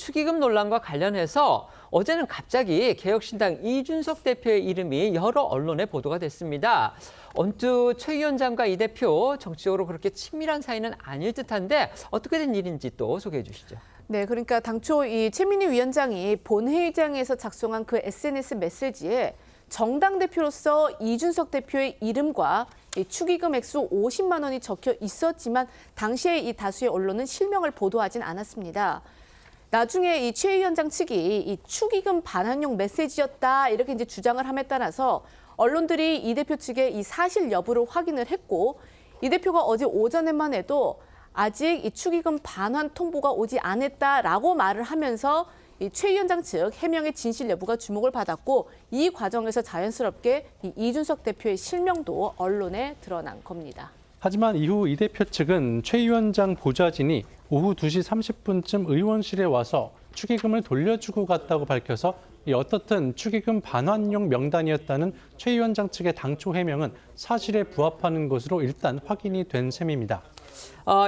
축의금 논란과 관련해서 어제는 갑자기 개혁신당 이준석 대표의 이름이 여러 언론에 보도가 됐습니다. 언뜻 최 위원장과 이 대표 정치적으로 그렇게 친밀한 사이는 아닐 듯한데 어떻게 된 일인지 또 소개해 주시죠. 네, 그러니까 당초 이 최민희 위원장이 본회의장에서 작성한 그 SNS 메시지에 정당 대표로서 이준석 대표의 이름과 이 축의금 액수 50만 원이 적혀 있었지만 당시에 이 다수의 언론은 실명을 보도하진 않았습니다. 나중에 이 최 위원장 측이 이 축의금 반환용 메시지였다 이렇게 이제 주장을 함에 따라서 언론들이 이 대표 측의 이 사실 여부를 확인을 했고 이 대표가 어제 오전에만 해도 아직 이 축의금 반환 통보가 오지 않았다라고 말을 하면서 이 최 위원장 측 해명의 진실 여부가 주목을 받았고 이 과정에서 자연스럽게 이 이준석 대표의 실명도 언론에 드러난 겁니다. 하지만 이후 이 대표 측은 최 위원장 보좌진이 오후 2시 30분쯤 의원실에 와서 축의금을 돌려주고 갔다고 밝혀서 어떻든 축의금 반환용 명단이었다는 최 위원장 측의 당초 해명은 사실에 부합하는 것으로 일단 확인이 된 셈입니다.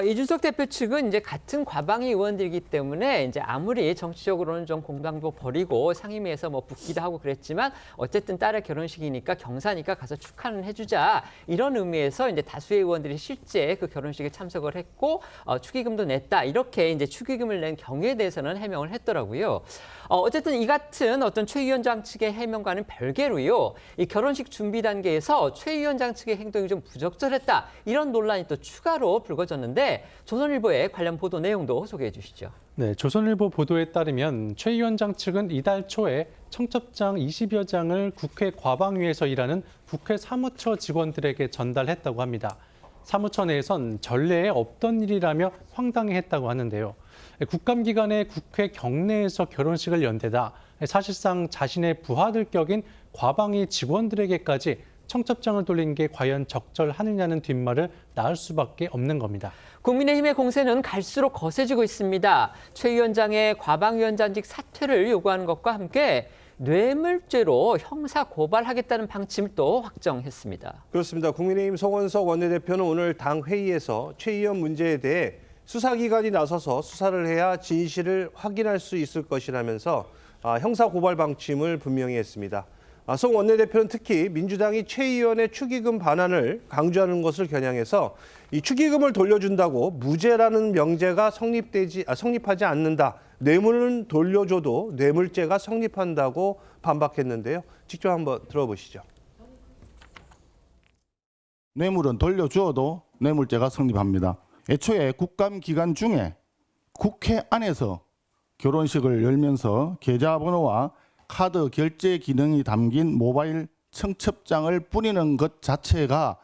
이준석 대표 측은 이제 같은 과방위 의원들이기 때문에 이제 아무리 정치적으로는 좀 공방도 벌이고 상임위에서 뭐 붙기도 하고 그랬지만 어쨌든 딸의 결혼식이니까 경사니까 가서 축하는 해주자 이런 의미에서 이제 다수의 의원들이 실제 그 결혼식에 참석을 했고 축의금도 냈다 이렇게 이제 축의금을 낸 경위에 대해서는 해명을 했더라고요. 어쨌든 이 같은 어떤 최 위원장 측의 해명과는 별개로요. 이 결혼식 준비 단계에서 최 위원장 측의 행동이 좀 부적절했다 이런 논란이 또 추가로 불거졌는데 조선일보의 관련 보도 내용도 소개해 주시죠. 네, 조선일보 보도에 따르면 최 위원장 측은 이달 초에 청첩장 20여 장을 국회 과방위에서 일하는 국회 사무처 직원들에게 전달했다고 합니다. 사무처 내에선 전례에 없던 일이라며 황당해했다고 하는데요. 국감기간에 국회 경내에서 결혼식을 연대다 사실상 자신의 부하들격인 과방위 직원들에게까지 청첩장을 돌린 게 과연 적절하느냐는 뒷말을 낳을 수밖에 없는 겁니다. 국민의힘의 공세는 갈수록 거세지고 있습니다. 최 위원장의 과방위원장직 사퇴를 요구하는 것과 함께 뇌물죄로 형사 고발하겠다는 방침을 또 확정했습니다. 그렇습니다. 국민의힘 송원석 원내대표는 오늘 당 회의에서 최 의원 문제에 대해 수사기관이 나서서 수사를 해야 진실을 확인할 수 있을 것이라면서 형사 고발 방침을 분명히 했습니다. 송 원내대표는 특히 민주당이 최 의원의 축의금 반환을 강조하는 것을 겨냥해서 이 축의금을 돌려준다고 무죄라는 명제가 성립하지 않는다. 뇌물은 돌려줘도 뇌물죄가 성립한다고 반박했는데요. 직접 한번 들어보시죠. 뇌물은 돌려주어도 뇌물죄가 성립합니다. 애초에 국감 기간 중에 국회 안에서 결혼식을 열면서 계좌번호와 카드 결제 기능이 담긴 모바일 청첩장을 뿌리는 것 자체가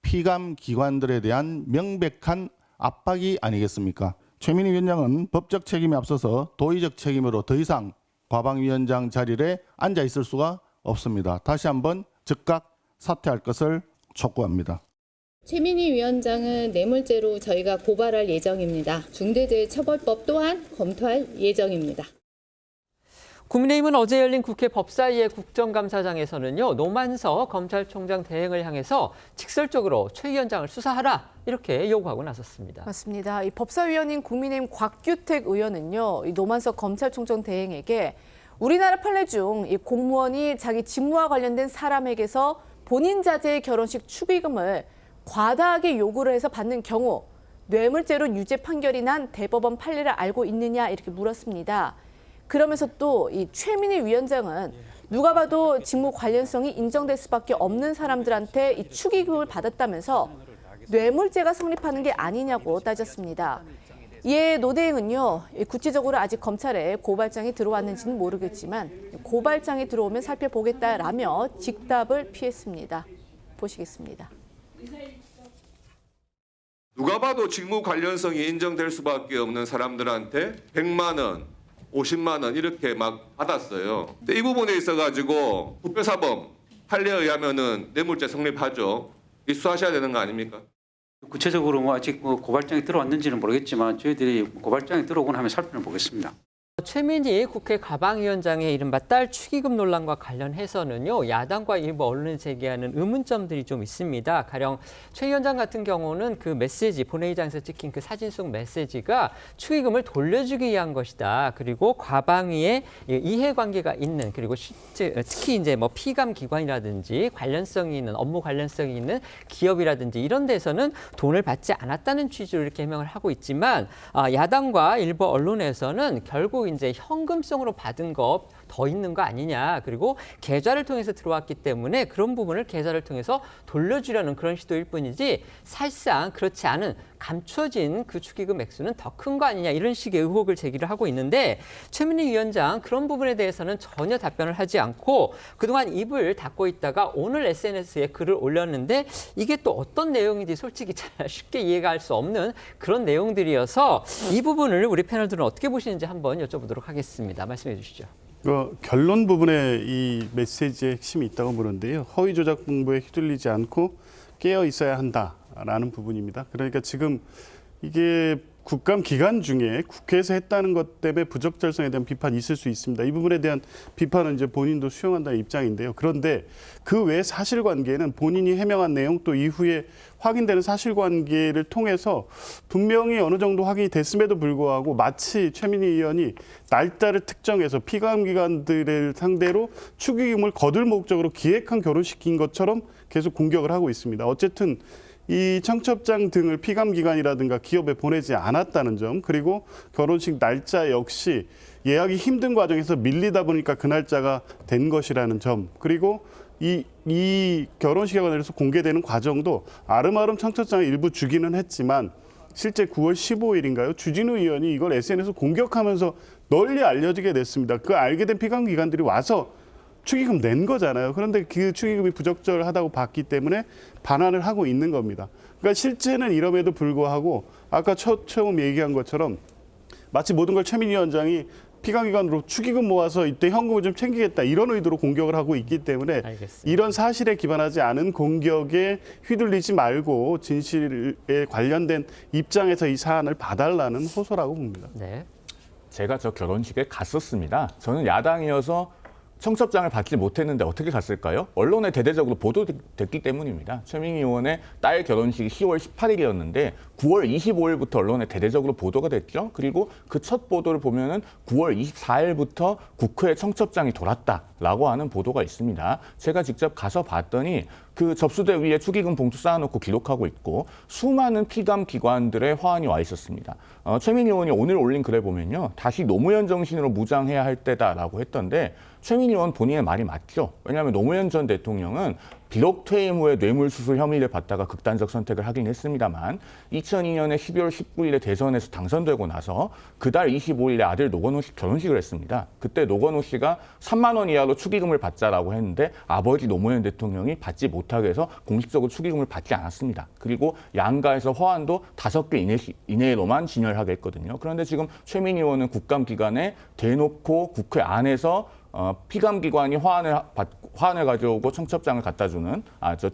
피감 기관들에 대한 명백한 압박이 아니겠습니까? 최민희 위원장은 법적 책임에 앞서서 도의적 책임으로 더 이상 과방위원장 자리에 앉아 있을 수가 없습니다. 다시 한번 즉각 사퇴할 것을 촉구합니다. 최민희 위원장은 뇌물죄로 저희가 고발할 예정입니다. 중대재해처벌법 또한 검토할 예정입니다. 국민의힘은 어제 열린 국회 법사위의 국정감사장에서는요. 노만석 검찰총장 대행을 향해서 직설적으로 최 위원장을 수사하라 이렇게 요구하고 나섰습니다. 맞습니다. 이 법사위원인 국민의힘 곽규택 의원은요. 이 노만석 검찰총장 대행에게 우리나라 판례 중 이 공무원이 자기 직무와 관련된 사람에게서 본인 자제의 결혼식 축의금을 과다하게 요구를 해서 받는 경우 뇌물죄로 유죄 판결이 난 대법원 판례를 알고 있느냐 이렇게 물었습니다. 그러면서 또 이 최민희 위원장은 누가 봐도 직무 관련성이 인정될 수밖에 없는 사람들한테 이 축의금을 받았다면서 뇌물죄가 성립하는 게 아니냐고 따졌습니다. 이에 노 대행은요, 구체적으로 아직 검찰에 고발장이 들어왔는지는 모르겠지만 고발장이 들어오면 살펴보겠다라며 직답을 피했습니다. 보시겠습니다. 누가 봐도 직무 관련성이 인정될 수밖에 없는 사람들한테 100만 원, 50만 원 이렇게 막 받았어요. 근데 이 부분에 있어가지고 부패사범 판례에 의하면은 뇌물죄 성립하죠. 이 수사하셔야 되는 거 아닙니까? 구체적으로 아직 고발장이 들어왔는지는 모르겠지만 저희들이 고발장이 들어오고 나면 살펴보겠습니다. 최민희 국회 과방위원장의 이른바 딸 축의금 논란과 관련해서는요, 야당과 일부 언론이 제기하는 의문점들이 좀 있습니다. 가령 최 위원장 같은 경우는 그 메시지, 본회의장에서 찍힌 그 사진 속 메시지가 축의금을 돌려주기 위한 것이다. 그리고 과방위에 이해관계가 있는, 그리고 특히 이제 뭐 피감 기관이라든지 관련성이 있는, 업무 관련성이 있는 기업이라든지 이런 데서는 돈을 받지 않았다는 취지로 이렇게 해명을 하고 있지만, 야당과 일부 언론에서는 결국 이제 현금성으로 받은 거 더 있는 거 아니냐. 그리고 계좌를 통해서 들어왔기 때문에 그런 부분을 계좌를 통해서 돌려주려는 그런 시도일 뿐이지 사실상 그렇지 않은 감춰진 그 축의금 액수는 더 큰 거 아니냐. 이런 식의 의혹을 제기를 하고 있는데 최민희 위원장 그런 부분에 대해서는 전혀 답변을 하지 않고 그동안 입을 닫고 있다가 오늘 SNS에 글을 올렸는데 이게 또 어떤 내용인지 솔직히 잘 쉽게 이해가 할 수 없는 그런 내용들이어서 이 부분을 우리 패널들은 어떻게 보시는지 한번 여쭤보도록 하겠습니다. 말씀해 주시죠. 결론 부분에 이 메시지의 핵심이 있다고 보는데요. 허위 조작 공부에 휘둘리지 않고 깨어 있어야 한다라는 부분입니다. 그러니까 지금 이게 국감 기간 중에 국회에서 했다는 것 때문에 부적절성에 대한 비판이 있을 수 있습니다. 이 부분에 대한 비판은 이제 본인도 수용한다는 입장인데요. 그런데 그 외 사실관계는 본인이 해명한 내용 또 이후에 확인되는 사실관계를 통해서 분명히 어느 정도 확인이 됐음에도 불구하고 마치 최민희 의원이 날짜를 특정해서 피감기관들을 상대로 축의금을 거둘 목적으로 기획한 결혼식인 것처럼 계속 공격을 하고 있습니다. 어쨌든 이 청첩장 등을 피감기관이라든가 기업에 보내지 않았다는 점, 그리고 결혼식 날짜 역시 예약이 힘든 과정에서 밀리다 보니까 그 날짜가 된 것이라는 점, 그리고 이 결혼식에 관해서 공개되는 과정도 아름아름 청첩장을 일부 주기는 했지만 실제 9월 15일인가요? 주진우 의원이 이걸 SNS에서 공격하면서 널리 알려지게 됐습니다. 그 알게 된 피감기관들이 와서 축의금 낸 거잖아요. 그런데 그 축의금이 부적절하다고 봤기 때문에 반환을 하고 있는 겁니다. 그러니까 실제는 이럼에도 불구하고 아까 처음 얘기한 것처럼 마치 모든 걸 최민희 위원장이 피감기관으로 축의금 모아서 이때 현금을 좀 챙기겠다 이런 의도로 공격을 하고 있기 때문에 알겠습니다. 이런 사실에 기반하지 않은 공격에 휘둘리지 말고 진실에 관련된 입장에서 이 사안을 봐달라는 호소라고 봅니다. 네. 제가 저 결혼식에 갔었습니다. 저는 야당이어서 청첩장을 받지 못했는데 어떻게 갔을까요? 언론에 대대적으로 보도됐기 때문입니다. 최민희 의원의 딸 결혼식이 10월 18일이었는데 9월 25일부터 언론에 대대적으로 보도가 됐죠. 그리고 그 첫 보도를 보면은 9월 24일부터 국회에 청첩장이 돌았다라고 하는 보도가 있습니다. 제가 직접 가서 봤더니 그 접수대 위에 축의금 봉투 쌓아놓고 기록하고 있고 수많은 피감 기관들의 화환이 와 있었습니다. 최민희 의원이 오늘 올린 글에 보면요. 다시 노무현 정신으로 무장해야 할 때다라고 했던데 최민희 의원 본인의 말이 맞죠. 왜냐하면 노무현 전 대통령은 비록 퇴임 후에 뇌물수수 혐의를 받다가 극단적 선택을 하긴 했습니다만 2002년에 12월 19일에 대선에서 당선되고 나서 그달 25일에 아들 노건호 씨 결혼식을 했습니다. 그때 노건호 씨가 3만 원 이하로 축의금을 받자라고 했는데 아버지 노무현 대통령이 받지 못하게 해서 공식적으로 축의금을 받지 않았습니다. 그리고 양가에서 화환도 5개 이내로만 진열하게 했거든요. 그런데 지금 최민희 의원은 국감 기간에 대놓고 국회 안에서 피감기관이 화환을 가져오고 청첩장을 갖다 주는,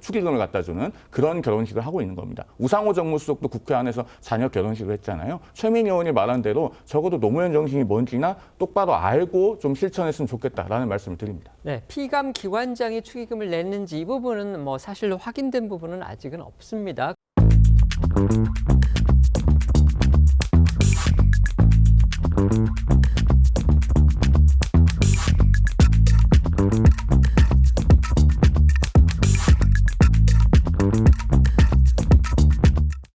축의금을 갖다 주는 그런 결혼식을 하고 있는 겁니다. 우상호 정무수석도 국회 안에서 자녀 결혼식을 했잖아요. 최민희 의원이 말한 대로 적어도 노무현 정신이 뭔지나 똑바로 알고 좀 실천했으면 좋겠다라는 말씀을 드립니다. 네, 피감 기관장이 축의금을 냈는지 이 부분은 뭐 사실로 확인된 부분은 아직은 없습니다.